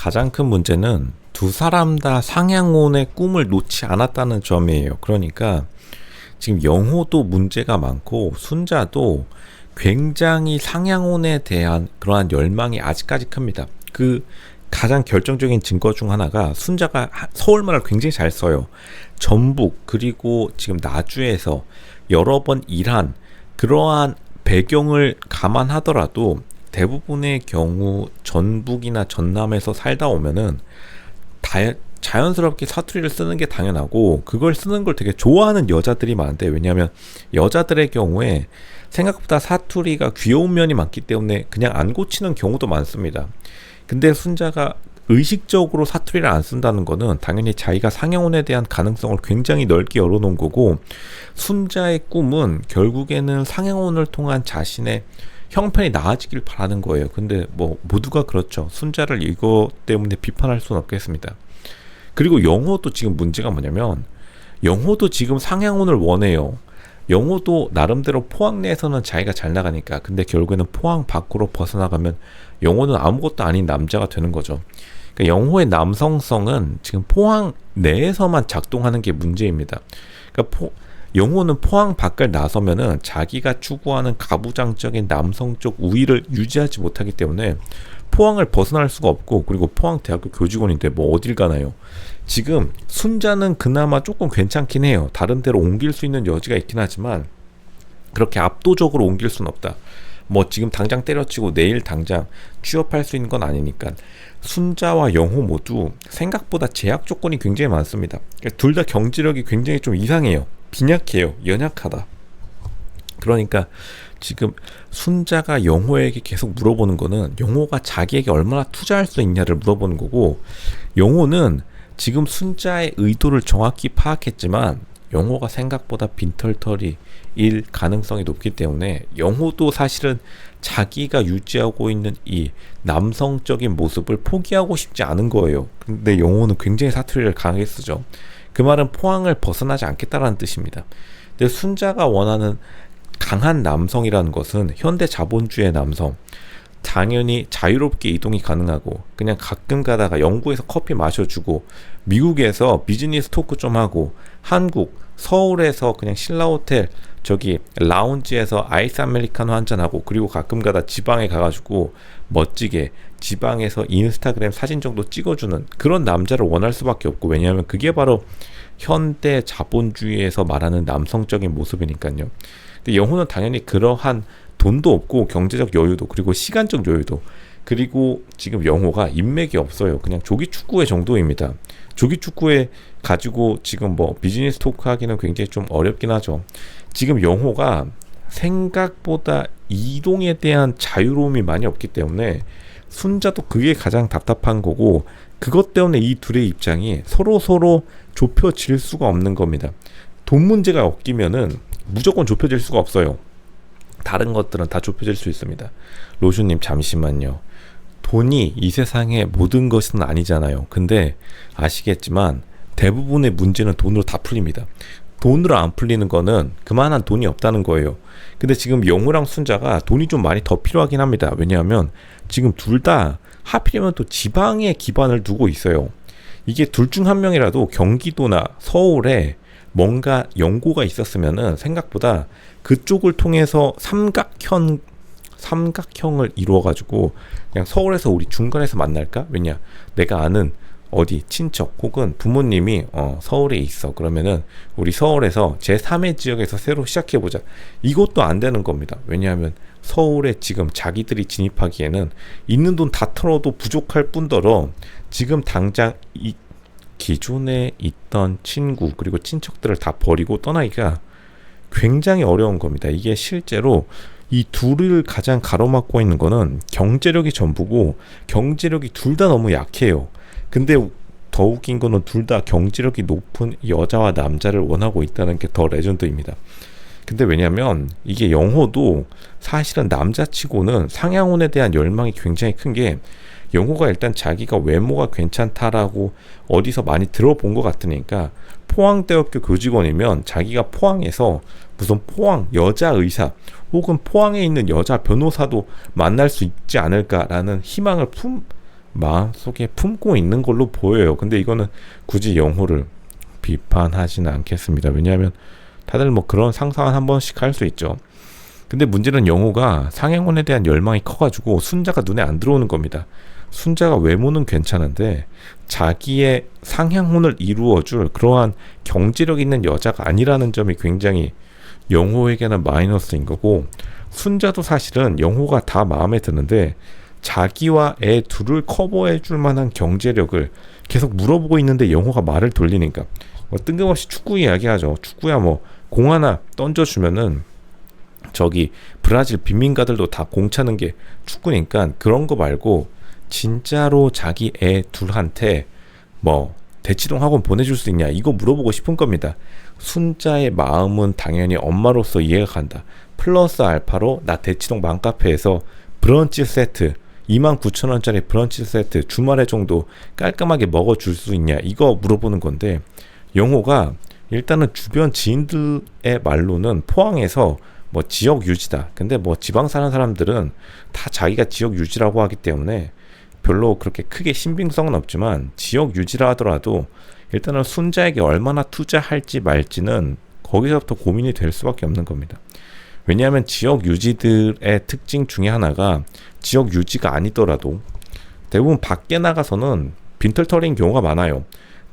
가장 큰 문제는 두 사람 다 상향혼의 꿈을 놓지 않았다는 점이에요. 그러니까 지금 영호도 문제가 많고 순자도 굉장히 상향혼에 대한 그러한 열망이 아직까지 큽니다. 그 가장 결정적인 증거 중 하나가 순자가 서울말을 굉장히 잘 써요. 전북 그리고 지금 나주에서 여러 번 일한 그러한 배경을 감안하더라도 대부분의 경우 전북이나 전남에서 살다 오면은 자연스럽게 사투리를 쓰는 게 당연하고 그걸 쓰는 걸 되게 좋아하는 여자들이 많은데, 왜냐하면 여자들의 경우에 생각보다 사투리가 귀여운 면이 많기 때문에 그냥 안 고치는 경우도 많습니다. 근데 순자가 의식적으로 사투리를 안 쓴다는 거는 당연히 자기가 상향혼에 대한 가능성을 굉장히 넓게 열어놓은 거고, 순자의 꿈은 결국에는 상향혼을 통한 자신의 형편이 나아지길 바라는 거예요. 근데 뭐 모두가 그렇죠. 순자를 이거 때문에 비판할 수는 없겠습니다. 그리고 영호도 지금 문제가 뭐냐면 영호도 지금 상향혼을 원해요. 영호도 나름대로 포항 내에서는 자기가 잘 나가니까. 근데 결국에는 포항 밖으로 벗어나가면 영호는 아무것도 아닌 남자가 되는 거죠. 그러니까 영호의 남성성은 지금 포항 내에서만 작동하는 게 문제입니다. 그러니까 영호는 포항 밖을 나서면은 자기가 추구하는 가부장적인 남성적 우위를 유지하지 못하기 때문에 포항을 벗어날 수가 없고, 그리고 포항대학교 교직원인데 뭐 어딜 가나요? 지금 순자는 그나마 조금 괜찮긴 해요. 다른 데로 옮길 수 있는 여지가 있긴 하지만 그렇게 압도적으로 옮길 수는 없다. 뭐 지금 당장 때려치고 내일 당장 취업할 수 있는 건 아니니까. 순자와 영호 모두 생각보다 제약 조건이 굉장히 많습니다. 둘 다 경제력이 굉장히 좀 이상해요. 빈약해요. 연약하다. 그러니까 지금 순자가 영호에게 계속 물어보는 거는 영호가 자기에게 얼마나 투자할 수 있냐를 물어보는 거고, 영호는 지금 순자의 의도를 정확히 파악했지만 영호가 생각보다 빈털터리일 가능성이 높기 때문에 영호도 사실은 자기가 유지하고 있는 이 남성적인 모습을 포기하고 싶지 않은 거예요. 근데 영호는 굉장히 사투리를 강하게 쓰죠. 그 말은 포항을 벗어나지 않겠다라는 뜻입니다. 근데 순자가 원하는 강한 남성이라는 것은 현대 자본주의 남성, 당연히 자유롭게 이동이 가능하고 그냥 가끔 가다가 영국에서 커피 마셔주고 미국에서 비즈니스 토크 좀 하고 한국 서울에서 그냥 신라호텔 저기 라운지에서 아이스 아메리카노 한잔하고, 그리고 가끔 가다 지방에 가가지고 멋지게 지방에서 인스타그램 사진 정도 찍어주는 그런 남자를 원할 수밖에 없고, 왜냐하면 그게 바로 현대 자본주의에서 말하는 남성적인 모습이니까요. 근데 영호는 당연히 그러한 돈도 없고 경제적 여유도 그리고 시간적 여유도, 그리고 지금 영호가 인맥이 없어요. 그냥 조기축구회 정도입니다. 조기축구회 가지고 지금 뭐 비즈니스 토크 하기는 굉장히 좀 어렵긴 하죠. 지금 영호가 생각보다 이동에 대한 자유로움이 많이 없기 때문에 순자도 그게 가장 답답한 거고, 그것 때문에 이 둘의 입장이 서로 좁혀질 수가 없는 겁니다. 돈 문제가 엮이면은 무조건 좁혀질 수가 없어요. 다른 것들은 다 좁혀질 수 있습니다. 로슈님 잠시만요. 돈이 이 세상의 모든 것은 아니잖아요. 근데 아시겠지만 대부분의 문제는 돈으로 다 풀립니다. 돈으로 안 풀리는 거는 그만한 돈이 없다는 거예요. 근데 지금 영호랑 순자가 돈이 좀 많이 더 필요하긴 합니다. 왜냐하면 지금 둘 다 하필이면 또 지방에 기반을 두고 있어요. 이게 둘 중 한 명이라도 경기도나 서울에 뭔가 연고가 있었으면은 생각보다 그쪽을 통해서 삼각형을 이루어가지고 그냥 서울에서 우리 중간에서 만날까? 왜냐, 내가 아는 어디 친척 혹은 부모님이 서울에 있어. 그러면은 우리 서울에서 제3의 지역에서 새로 시작해보자. 이것도 안 되는 겁니다. 왜냐하면 서울에 지금 자기들이 진입하기에는 있는 돈 다 털어도 부족할 뿐더러 지금 당장 이 기존에 있던 친구 그리고 친척들을 다 버리고 떠나기가 굉장히 어려운 겁니다. 이게 실제로 이 둘을 가장 가로막고 있는 거는 경제력이 전부고, 경제력이 둘 다 너무 약해요. 근데 더 웃긴 거는 둘 다 경제력이 높은 여자와 남자를 원하고 있다는 게 더 레전드입니다. 근데 왜냐면 이게 영호도 사실은 남자치고는 상향혼에 대한 열망이 굉장히 큰 게, 영호가 일단 자기가 외모가 괜찮다라고 어디서 많이 들어본 것 같으니까 포항대학교 교직원이면 자기가 포항에서 무슨 포항 여자 의사 혹은 포항에 있는 여자 변호사도 만날 수 있지 않을까라는 희망을 마음속에 품고 있는 걸로 보여요. 근데 이거는 굳이 영호를 비판하지는 않겠습니다. 왜냐하면 다들 뭐 그런 상상은 한 번씩 할 수 있죠. 근데 문제는 영호가 상향혼에 대한 열망이 커가지고 순자가 눈에 안 들어오는 겁니다. 순자가 외모는 괜찮은데 자기의 상향혼을 이루어줄 그러한 경제력 있는 여자가 아니라는 점이 굉장히 영호에게는 마이너스인 거고, 순자도 사실은 영호가 다 마음에 드는데 자기와 애 둘을 커버해 줄 만한 경제력을 계속 물어보고 있는데 영호가 말을 돌리니까 뭐 뜬금없이 축구 이야기하죠. 축구야 뭐 공 하나 던져주면은 저기 브라질 빈민가들도 다 공 차는 게 축구니까 그런 거 말고 진짜로 자기 애 둘한테 뭐 대치동 학원 보내줄 수 있냐 이거 물어보고 싶은 겁니다. 순자의 마음은 당연히 엄마로서 이해가 간다. 플러스 알파로 나 대치동 맘카페에서 브런치 세트 29,000원짜리 브런치 세트 주말에 정도 깔끔하게 먹어줄 수 있냐 이거 물어보는 건데, 영호가 일단은 주변 지인들의 말로는 포항에서 뭐 지역 유지다. 근데 뭐 지방 사는 사람들은 다 자기가 지역 유지라고 하기 때문에 별로 그렇게 크게 신빙성은 없지만 지역 유지라 하더라도 일단은 순자에게 얼마나 투자할지 말지는 거기서부터 고민이 될 수밖에 없는 겁니다. 왜냐하면 지역 유지들의 특징 중에 하나가 지역 유지가 아니더라도 대부분 밖에 나가서는 빈털터리인 경우가 많아요.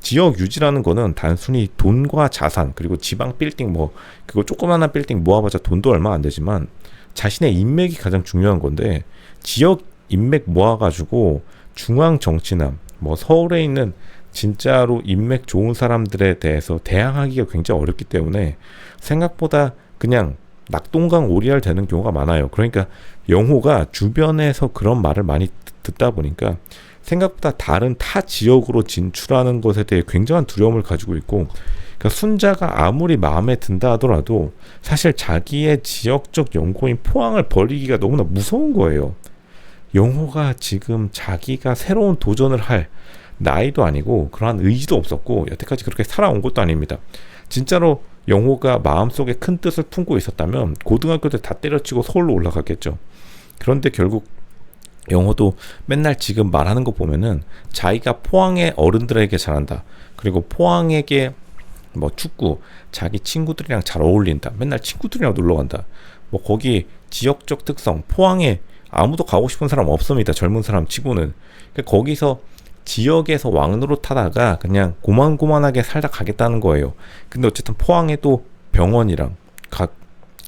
지역 유지라는 거는 단순히 돈과 자산 그리고 지방 빌딩 뭐 그거 조그마한 빌딩 모아봤자 돈도 얼마 안 되지만 자신의 인맥이 가장 중요한 건데, 지역 인맥 모아가지고 중앙 정치나 뭐 서울에 있는 진짜로 인맥 좋은 사람들에 대해서 대항하기가 굉장히 어렵기 때문에 생각보다 그냥 낙동강 오리알 되는 경우가 많아요. 그러니까 영호가 주변에서 그런 말을 많이 듣다 보니까 생각보다 다른 타 지역으로 진출하는 것에 대해 굉장한 두려움을 가지고 있고, 그러니까 순자가 아무리 마음에 든다 하더라도 사실 자기의 지역적 연고인 포항을 버리기가 너무나 무서운 거예요. 영호가 지금 자기가 새로운 도전을 할 나이도 아니고 그러한 의지도 없었고 여태까지 그렇게 살아온 것도 아닙니다. 진짜로 영호가 마음속에 큰 뜻을 품고 있었다면 고등학교 때 다 때려치고 서울로 올라갔겠죠. 그런데 결국 영호도 맨날 지금 말하는 거 보면은 자기가 포항의 어른들에게 잘한다. 그리고 포항에게 뭐 축구, 자기 친구들이랑 잘 어울린다. 맨날 친구들이랑 놀러 간다. 뭐 거기 지역적 특성, 포항에 아무도 가고 싶은 사람 없습니다. 젊은 사람 치고는. 그러니까 거기서 지역에서 왕노릇 하다가 그냥 고만고만하게 살다 가겠다는 거예요. 근데 어쨌든 포항에 또 병원이랑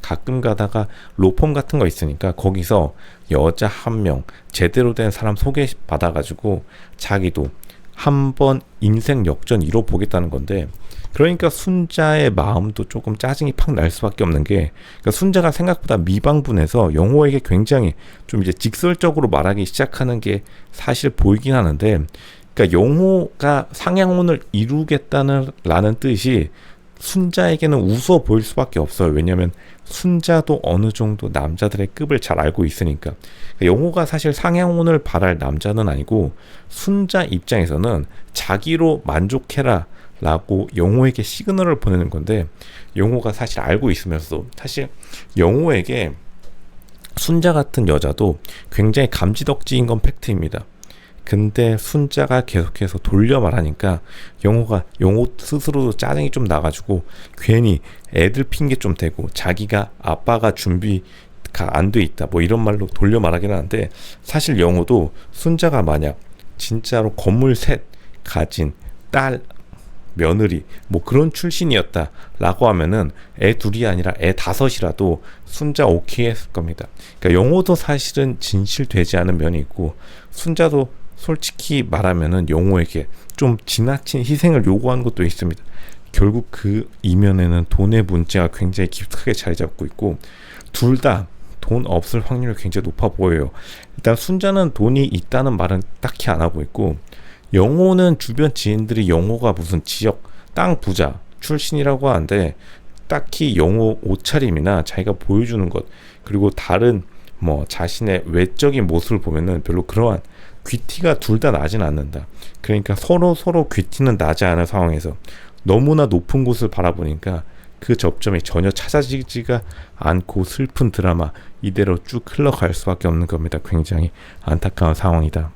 가끔 가다가 로펌 같은 거 있으니까 거기서 여자 한 명 제대로 된 사람 소개받아가지고 자기도 한번 인생 역전 이뤄보겠다는 건데, 그러니까 순자의 마음도 조금 짜증이 팍 날 수밖에 없는 게, 그러니까 순자가 생각보다 미방분해서 영호에게 굉장히 좀 이제 직설적으로 말하기 시작하는 게 사실 보이긴 하는데, 그러니까 영호가 상향혼을 이루겠다는 라는 뜻이 순자에게는 우스워 보일 수밖에 없어요. 왜냐하면 순자도 어느 정도 남자들의 급을 잘 알고 있으니까. 그러니까 영호가 사실 상향혼을 바랄 남자는 아니고 순자 입장에서는 자기로 만족해라 라고 영호에게 시그널을 보내는 건데, 영호가 사실 알고 있으면서도 사실 영호에게 순자 같은 여자도 굉장히 감지덕지인 건 팩트입니다. 근데 순자가 계속해서 돌려 말하니까 영호 스스로도 짜증이 좀 나가지고 괜히 애들 핑계 좀 대고 자기가 아빠가 준비가 안 돼 있다 뭐 이런 말로 돌려 말하긴 하는데, 사실 영호도 순자가 만약 진짜로 건물 셋 가진 딸 며느리 뭐 그런 출신이었다 라고 하면은 애 둘이 아니라 애 다섯이라도 순자 오케이 했을 겁니다. 그러니까 영호도 사실은 진실되지 않은 면이 있고, 순자도 솔직히 말하면은 영호에게 좀 지나친 희생을 요구하는 것도 있습니다. 결국 그 이면에는 돈의 문제가 굉장히 깊숙하게 자리 잡고 있고, 둘 다 돈 없을 확률이 굉장히 높아 보여요. 일단 순자는 돈이 있다는 말은 딱히 안 하고 있고, 영호는 주변 지인들이 영호가 무슨 지역 땅 부자 출신이라고 하는데 딱히 영호 옷차림이나 자기가 보여주는 것 그리고 다른 뭐 자신의 외적인 모습을 보면은 별로 그러한 귀티가 둘 다 나진 않는다. 그러니까 서로 귀티는 나지 않은 상황에서 너무나 높은 곳을 바라보니까 그 접점이 전혀 찾아지지가 않고 슬픈 드라마 이대로 쭉 흘러갈 수밖에 없는 겁니다. 굉장히 안타까운 상황이다.